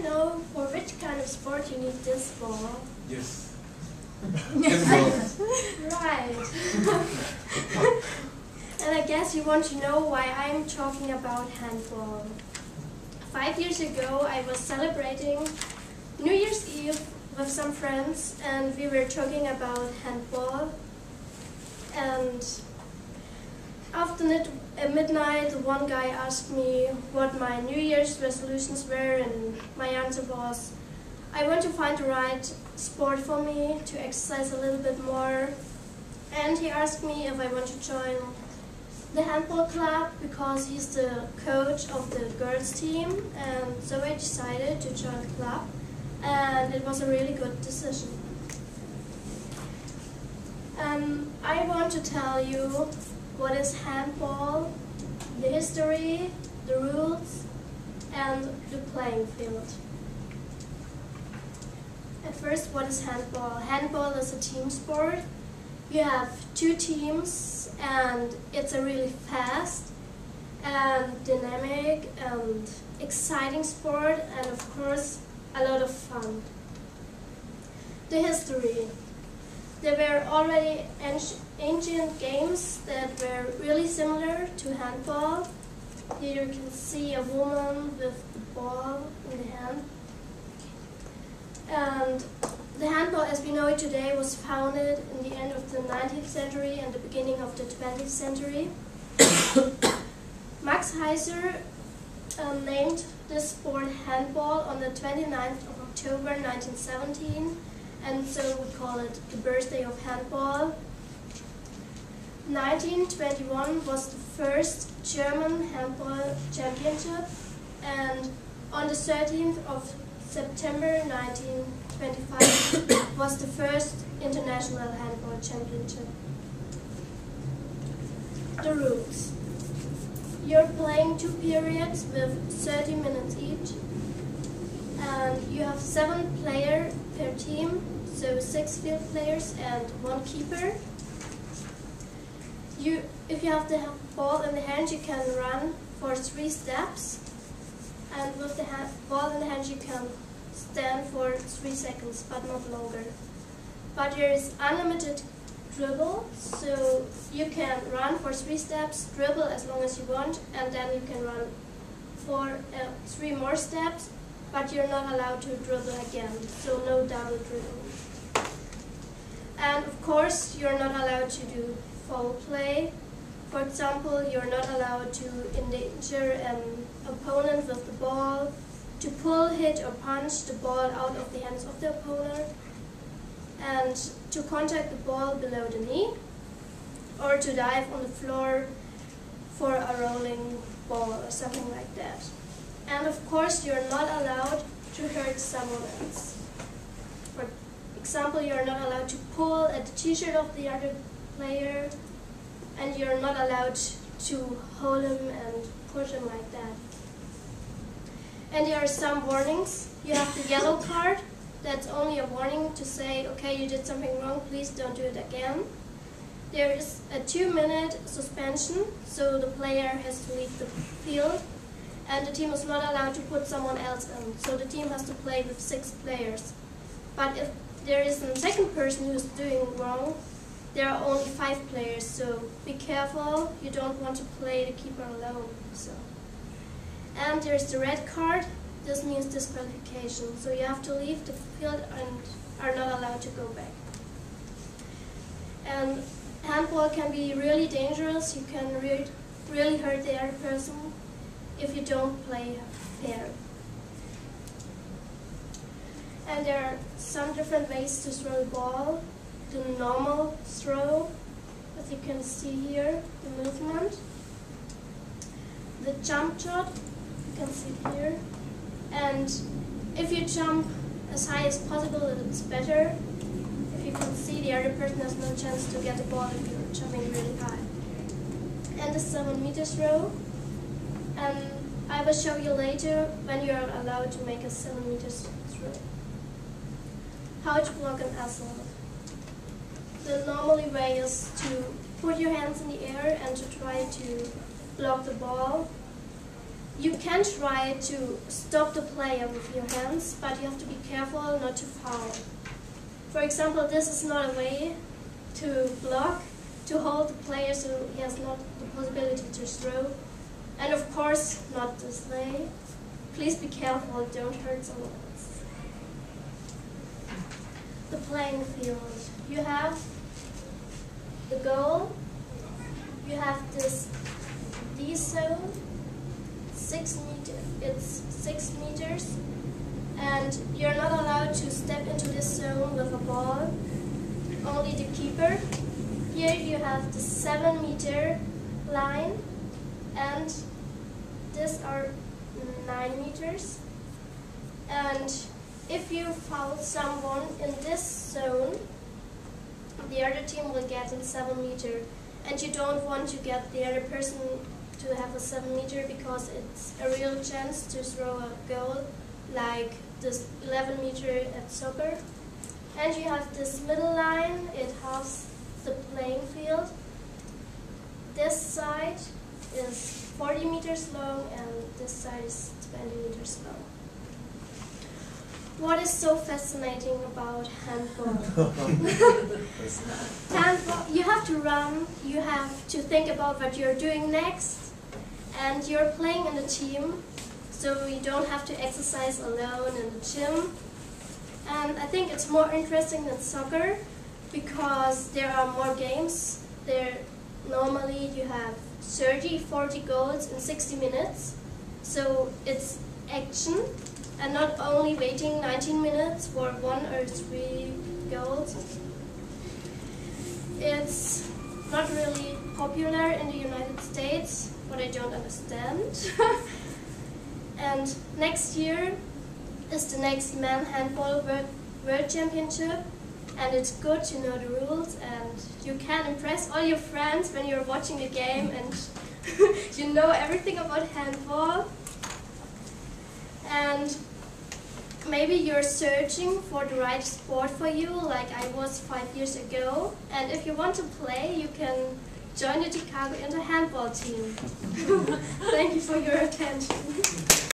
know for which kind of sport you need this ball? Yes. Right. And I guess you want to know why I'm talking about handball. 5 years ago, I was celebrating New Year's Eve with some friends, and we were talking about handball. And after midnight, one guy asked me what my New Year's resolutions were, and my answer was, I want to find the right sport for me to exercise a little bit more. And he asked me if I want to join the handball club because he's the coach of the girls team, and so I decided to join the club, and it was a really good decision. I want to tell you what is handball, the history, the rules, and the playing field. At first, what is handball? Handball is a team sport. You have 2 teams, and it's a really fast and dynamic and exciting sport, and of course, a lot of fun. The history. There were already ancient games that were really similar to handball. Here you can see a woman with the ball in the hand. And the handball as we know it today was founded in the end of the 19th century and the beginning of the 20th century. Max Heiser named this sport handball on the 29th of October 1917, and so we call it the birthday of handball. 1921 was the first German handball championship, and on the 13th of September 1925 was the first international handball championship. The rules. You're playing 2 periods with 30 minutes each, and you have 7 players per team, so 6 field players and 1 keeper. If you have the ball in the hand, you can run for 3 steps, and with the ball in the hand you can stand for 3 seconds, but not longer. But there is unlimited dribble, so you can run for 3 steps, dribble as long as you want, and then you can run for 3 more steps, but you're not allowed to dribble again, so no double dribbling. And of course, you're not allowed to do foul play. For example, you're not allowed to endanger an opponent with the ball, to pull, hit or punch the ball out of the hands of the opponent, and to contact the ball below the knee, or to dive on the floor for a rolling ball or something like that. And of course, you're not allowed to hurt someone else. For example, you're not allowed to pull at the t-shirt of the other player, and you're not allowed to hold him and push him like that. And there are some warnings. You have the yellow card. That's only a warning to say, okay, you did something wrong, please don't do it again. There is a 2-minute suspension, so the player has to leave the field, and the team is not allowed to put someone else in, so the team has to play with 6 players. But if there is a second person who's doing wrong, there are only 5 players, so be careful, you don't want to play the keeper alone. And there's the red card. This means disqualification, so you have to leave the field and are not allowed to go back. And handball can be really dangerous. You can really hurt the other person if you don't play fair. And there are some different ways to throw the ball. The normal throw, as you can see here, the movement. The jump shot, you can see here. And if you jump as high as possible, it's better. If you can see, the other person has no chance to get the ball if you're jumping really high. And the 7-meter throw. And I will show you later when you are allowed to make a 7-meter throw. How to block an assault. The normally way is to put your hands in the air and to try to block the ball. You can try to stop the player with your hands, but you have to be careful not to foul. For example, this is not a way to block, to hold the player so he has not the possibility to throw. And of course, not this way. Please be careful, don't hurt someone else. The playing field. You have the goal, you have this D zone, 6 meters, it's 6 meters, and you're not allowed to step into this zone with a ball, only the keeper. Here you have the 7-meter line, and these are 9 meters. And if you foul someone in this zone, the other team will get in 7 meter. And you don't want to get the other person to have a 7 meter because it's a real chance to throw a goal like this 11 meter at soccer. And you have this middle line, it has the playing field. This side is 40 meters long and this side is 20 meters long. What is so fascinating about handball? Handball, you have to run, you have to think about what you're doing next, and you're playing in a team, so you don't have to exercise alone in the gym. And I think it's more interesting than soccer because there are more games. Normally you have 30, 40 goals in 60 minutes, so it's action. And not only waiting 19 minutes for 1 or 3 goals. It's not really popular in the United States, what I don't understand. And next year is the next Men Handball World Championship, and it's good to know the rules, and you can impress all your friends when you're watching the game and you know everything about handball. And maybe you're searching for the right sport for you, like I was 5 years ago. And if you want to play, you can join the Chicago Inter handball team. Thank you for your attention.